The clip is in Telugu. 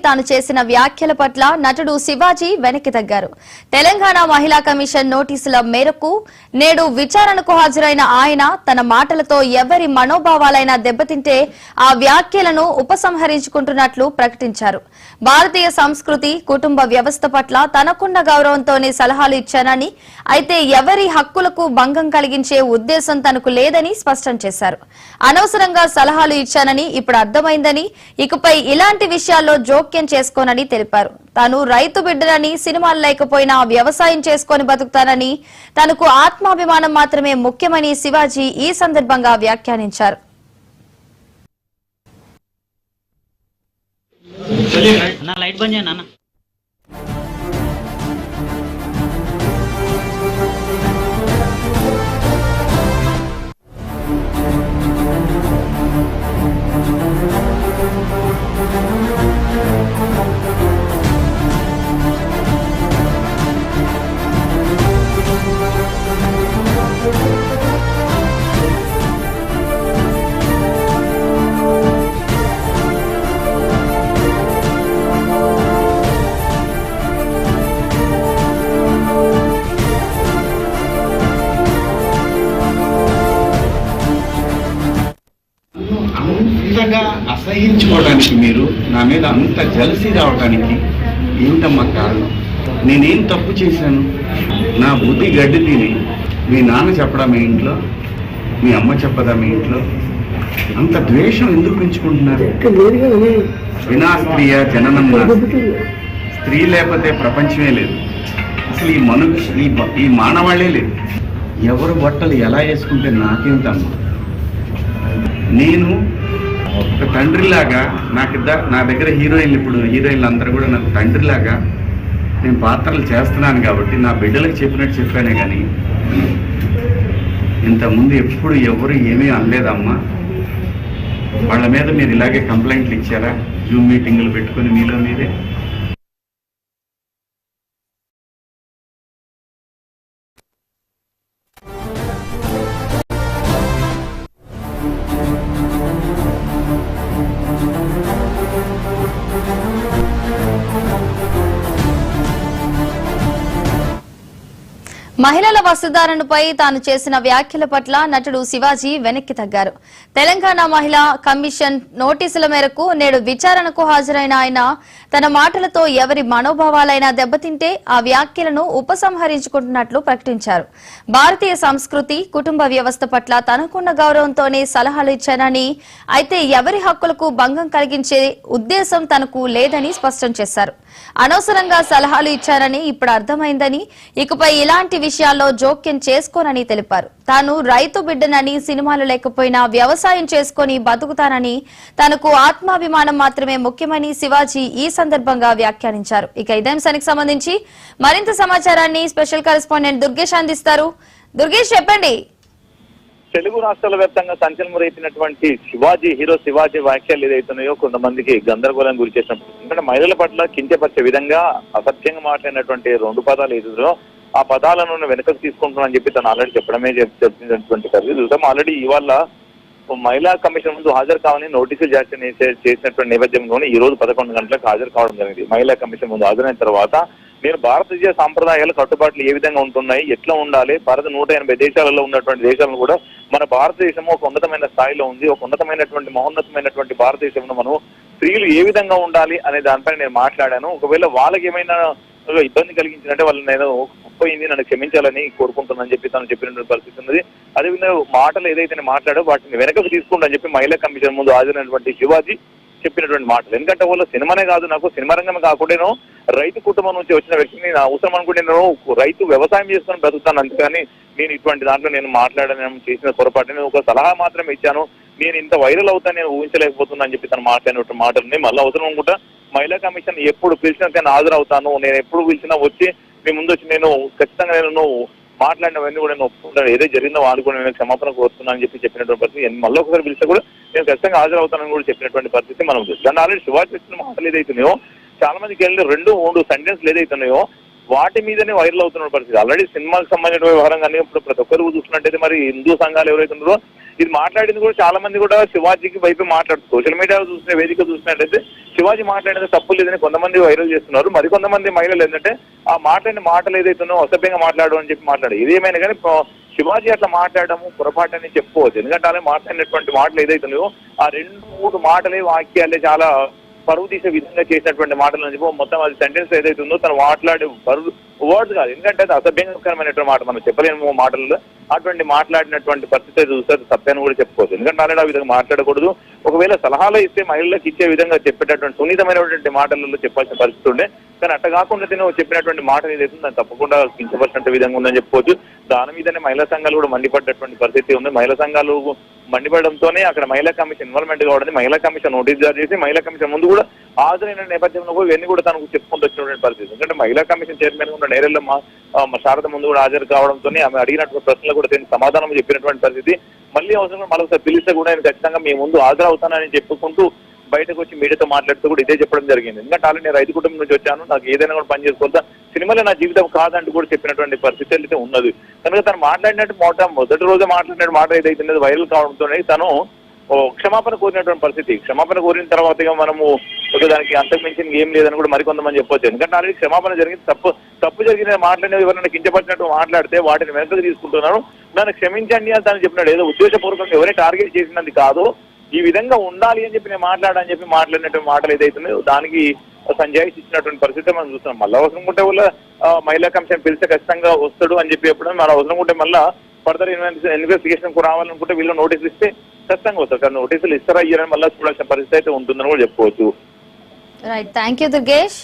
తాను చేసిన వ్యాఖ్యల పట్ల నటుడు శివాజీ వెనక్కి తగ్గారు. తెలంగాణ మహిళా కమిషన్ నోటీసుల మేరకు నేడు విచారణకు హాజరైన ఆయన తన మాటలతో ఎవరి మనోభావాలైనా దెబ్బతింటే ఆ వ్యాఖ్యలను ఉపసంహరించుకుంటున్నట్లు ప్రకటించారు. భారతీయ సంస్కృతి, కుటుంబ వ్యవస్థ పట్ల తనకున్న గౌరవంతోనే సలహాలు ఇచ్చానని, అయితే ఎవరి హక్కులకు భంగం కలిగించే ఉద్దేశం తనకు లేదని స్పష్టం చేశారు. అనవసరంగా సలహాలు ఇచ్చానని ఇప్పుడు అర్థమైందని, ఇకపై ఇలాంటి విషయాల్లో జోక్యం చేసుకోనని తెలిపారు. తాను రైతు బిడ్డనని, సినిమాలు లేకపోయినా వ్యవసాయం చేసుకొని బతుకుతానని, తనకు ఆత్మాభిమానం మాత్రమే ముఖ్యమని శివాజీ ఈ సందర్భంగా వ్యాఖ్యానించారు. అంతగా అసహించుకోవడానికి, మీరు నా మీద అంత జలసి రావడానికి ఏంటమ్మా కారణం? నేనేం తప్పు చేశాను? నా బుద్ధి గడ్డి తిని మీ నాన్న చెప్పడా మీ ఇంట్లో, మీ అమ్మ చెప్పదా మీ ఇంట్లో? అంత ద్వేషం ఎందుకు పెంచుకుంటున్నారు? వినా స్త్రీయ జననం, స్త్రీ లేకపోతే ప్రపంచమే లేదు. అసలు ఈ మానవాళ్లే లేదు. ఎవరు బట్టలు ఎలా వేసుకుంటే నాకేంటమ్మా? నేను ఒక తండ్రిలాగా నా దగ్గర హీరోయిన్లు, ఇప్పుడు హీరోయిన్లు అందరూ కూడా నాకు తండ్రిలాగా నేను పాత్రలు చేస్తున్నాను కాబట్టి నా బిడ్డలకు చెప్పినట్టు చెప్పానే కానీ ఇంతకుముందు ఎప్పుడు ఎవరు ఏమీ అనలేదమ్మా. వాళ్ళ మీద మీరు ఇలాగే కంప్లైంట్లు ఇచ్చారా? జూమ్ మీటింగులు పెట్టుకుని మీలో మీరే? మహిళల వస్త్రధారణపై తాను చేసిన వ్యాఖ్యల పట్ల నటుడు శివాజీ వెనక్కి తగ్గారు. తెలంగాణ మహిళా కమిషన్ నోటీసుల మేరకు నేడు విచారణకు హాజరైన ఆయన తన మాటలతో ఎవరి మనోభావాలైనా దెబ్బతింటే ఆ వ్యాఖ్యలను ఉపసంహరించుకుంటున్నట్లు ప్రకటించారు. భారతీయ సంస్కృతి, కుటుంబ వ్యవస్థ పట్ల తనకున్న గౌరవంతోనే సలహాలు ఇచ్చానని, అయితే ఎవరి హక్కులకు భంగం కలిగించే ఉద్దేశం తనకు లేదని స్పష్టం చేశారు. అనవసరంగా సలహాలు ఇచ్చానని ఇప్పుడు అర్థమైందని, ఇకపై ఇలాంటి విషయాల్లో జోక్యం చేసుకోనని తెలిపారు. తాను రైతు బిడ్డనని, సినిమాలు లేకపోయినా వ్యవసాయం చేసుకుని బతుకుతానని, తనకు ఆత్మాభిమానం మాత్రమే ముఖ్యమని శివాజీ ఈ సందర్భంగా వ్యాఖ్యానించారు. ఇక ఇదే అంశానికి సంబంధించి మరింత సమాచారాన్ని స్పెషల్ కరెస్పాండెంట్ దుర్గేష్ అందిస్తారు. దుర్గేష్, చెప్పండి. తెలుగు రాష్ట్రాల వ్యాప్తంగా సంచలనం రేపినటువంటి హీరో శివాజీ వ్యాఖ్యలు ఏదైతున్నాయో కొంతమందికి గందరగోళం గురి చేసినప్పుడు, ఎందుకంటే మహిళల పట్ల కించపరిచే విధంగా అసత్యంగా మాట్లాడినటువంటి 2 పదాలు ఏదో ఆ పదాలను వెనుకకు తీసుకుంటున్నానని చెప్పి తను ఆల్రెడీ చెప్పడమే చెప్పినటువంటి పరిస్థితి. ఆల్రెడీ ఇవాళ మహిళా కమిషన్ ముందు హాజరు కావాలని నోటీసులు జారీ చేసినటువంటి నేపథ్యంలోనే ఈ రోజు 11 గంటలకు హాజరు కావడం జరిగింది. మహిళా కమిషన్ ముందు హాజరైన తర్వాత నేను భారతీయ సాంప్రదాయాల కట్టుబాట్లు ఏ విధంగా ఉంటున్నాయి, ఎట్లా ఉండాలి, భారత 180 దేశాలలో ఉన్నటువంటి దేశాలను కూడా మన భారతదేశం ఒక ఉన్నతమైన స్థాయిలో ఉంది, ఒక ఉన్నతమైనటువంటి మహోన్నతమైనటువంటి భారతదేశంలో మనం స్త్రీలు ఏ విధంగా ఉండాలి అనే దానిపై నేను మాట్లాడాను. ఒకవేళ వాళ్ళకి ఏమైనా ఇబ్బంది కలిగించినట్టే వాళ్ళు నేను పోయింది, నన్ను క్షమించాలని కోరుకుంటున్నానని చెప్పి తను చెప్పినటువంటి పరిస్థితి ఉన్నది. అదేవిధంగా మాటలు ఏదైతే మాట్లాడో వాటిని వెనకకు తీసుకుంటానని చెప్పి మహిళా కమిషన్ ముందు హాజరైనటువంటి శివాజీ చెప్పినటువంటి మాటలు. ఎందుకంటే వాళ్ళు సినిమానే కాదు, నాకు సినిమా రంగమే కాకుండా రైతు కుటుంబం నుంచి వచ్చిన వ్యక్తిని నేను అవసరం అనుకుంటే నేను రైతు వ్యవసాయం చేసుకొని బ్రతుకుతాను, అంతేకాని నేను ఇటువంటి దాంట్లో నేను మాట్లాడను, చేసిన పొరపాటు నేను ఒక సలహా మాత్రమే ఇచ్చాను, నేను ఇంత వైరల్ అవుతా నేను ఊహించలేకపోతున్నా అని చెప్పి తను మాట్లాడినటువంటి మాటలు మళ్ళీ అవసరం అనుకుంటా మహిళా కమిషన్ ఎప్పుడు పిలిచినా నేను హాజరవుతాను, నేను ఎప్పుడు పిలిచినా వచ్చి మీ ముందు వచ్చి నేను ఖచ్చితంగా నేను మాట్లాడినవన్నీ కూడా నేను ఒప్పుకుంటాను, ఏదో జరిగిందో వాళ్ళు కూడా నేను క్షమాపణ కోరుతున్నాను అని చెప్పినటువంటి పరిస్థితి. మళ్ళీ ఒకసారి పిలిస్తే కూడా నేను ఖచ్చితంగా హాజరవుతానని కూడా చెప్పినటువంటి పరిస్థితి మనం దాన్ని ఆల్రెడీ శివాజీ వచ్చిన మాటలు ఏదైతున్నాయో చాలా మందికి వెళ్ళి 2-3 సెంటెన్స్లు ఏదైతున్నాయో వాటి మీదనే వైరల్ అవుతున్న పరిస్థితి. ఆల్రెడీ సినిమాకి సంబంధించిన వ్యవహారం కానీ ఇప్పుడు ప్రతి ఒక్కరు చూస్తున్నట్టయితే మరి హిందూ సంఘాలు ఎవరైతే ఉన్నారో ఇది మాట్లాడింది కూడా చాలా మంది కూడా శివాజీకి వైపు మాట్లాడుతూ సోషల్ మీడియాలో చూసిన వేదిక చూసినట్లయితే శివాజీ మాట్లాడేది తప్పు లేదని కొంతమంది వైరల్ చేస్తున్నారు. మరికొంతమంది మహిళలు ఏంటంటే ఆ మాట్లాడిన మాటలు ఏదైతుందో అసభ్యంగా మాట్లాడడం అని చెప్పి మాట్లాడారు. ఏదేమైనా కానీ శివాజీ అట్లా మాట్లాడము పొరపాటని చెప్పుకోవచ్చు. ఎందుకంటే అలా మాట్లాడినటువంటి మాటలు ఏదైతున్నాయో ఆ 2-3 మాటలే వాక్యాలే చాలా పరువు తీసే విధంగా చేసినటువంటి మాటలు అని చెప్పి మొత్తం అది సెంటెన్స్ ఏదైతే ఉందో తను మాట్లాడే పరువు వర్డ్స్ కాదు, ఎందుకంటే అది అసభ్యంకరమైనటువంటి మాట, మనం చెప్పలేము మాటల్లో. అటువంటి మాట్లాడినటువంటి పరిస్థితి చూస్తే సత్యాన్ని కూడా చెప్పుకోవచ్చు. ఎందుకంటే అలాంటి ఆ విధంగా మాట్లాడకూడదు. ఒకవేళ సలహాలు ఇస్తే మహిళలకు ఇచ్చే విధంగా చెప్పేటటువంటి సున్నితమైనటువంటి మాటలలో చెప్పాల్సిన పరిస్థితి ఉండే, కానీ అట్ట కాకుండా తిని చెప్పినటువంటి మాట ఏదైతే దాన్ని తప్పకుండా కించపరిచినట్టు విధంగా ఉందని చెప్పుకోవచ్చు. దాని మీదనే మహిళా సంఘాలు కూడా మండిపడ్డటువంటి పరిస్థితి ఉంది. మహిళా సంఘాలు మండిపడడంతోనే అక్కడ మహిళా కమిషన్ ఇన్వాల్వ్మెంట్ కావడం, మహిళా కమిషన్ నోటీస్ జారీ చేసి మహిళా కమిషన్ ముందు కూడా హాజరైన నేపథ్యంలో కూడా ఇవన్నీ కూడా తనకు చెప్పుకుంటూ వచ్చినటువంటి పరిస్థితి. ఎందుకంటే మహిళా కమిషన్ చైర్మన్ ఉన్న నేరెళ్ళ శారద ముందు కూడా హాజరు కావడంతో ఆమె అడిగినటువంటి ప్రశ్నలు కూడా దీనికి సమాధానం చెప్పినటువంటి పరిస్థితి. మళ్ళీ అవసరం మరొకసారి పిలిస్తే కూడా ఆయన ఖచ్చితంగా మీ ముందు హాజరవుతానని చెప్పుకుంటూ బయటకు వచ్చి మీడియాతో మాట్లాడుతూ కూడా ఇదే చెప్పడం జరిగింది. ఎందుకంటే ఆల్రెడీ నేను రైతు కుటుంబం నుంచి వచ్చాను, నాకు ఏదైనా కూడా పని చేసుకోవద్దా, సినిమాలో నా జీవితం కాదంటూ కూడా చెప్పినటువంటి పరిస్థితి అయితే ఉన్నది. కనుక తను మాట్లాడినట్టు మొదటి రోజే మాట్లాడినట్టు మాట ఏదైతే వైరల్ కావడంతో తను క్షమాపణ కోరినటువంటి పరిస్థితి. క్షమాపణ కోరిన తర్వాత మనము దానికి అంతకు మించిన ఏం లేదని కూడా మరికొంతమంది చెప్పొచ్చు. ఎందుకంటే ఆల్రెడీ క్షమాపణ జరిగింది, తప్పు జరిగిన మాట్లాడినది ఎవరైనా కించపరిచినట్టు మాట్లాడితే వాటిని వెనక్కి తీసుకుంటున్నాను, దాన్ని క్షమించండి అని తను చెప్పినాడు. ఏదో ఉద్దేశపూర్వకంగా ఎవరైనా టార్గెట్ చేసినది కాదు, ఈ విధంగా ఉండాలి అని చెప్పి నేను మాట్లాడని చెప్పి మాట్లాడినటువంటి మాటలు ఏదైతుందో దానికి సంజాయిషి ఇచ్చినటువంటి పరిస్థితి మనం చూస్తున్నాం. మళ్ళీ అవసరం ఉంటే వల్ల మహిళా కమిషన్ పిలిస్తే ఖచ్చితంగా వస్తాడు అని చెప్పి చెప్పడం, మన అవసరం ఉంటే మళ్ళీ ఫర్దర్ ఇన్వెస్టిగేషన్ కు రావాలనుకుంటే వీళ్ళు నోటీసులు ఇస్తే ఖచ్చితంగా వస్తారు. కానీ నోటీసులు ఇస్తారా ఇయ్యారని మళ్ళీ చూడాల్సిన పరిస్థితి అయితే ఉంటుందని కూడా చెప్పుకోవచ్చు. Right, thank you Durgesh.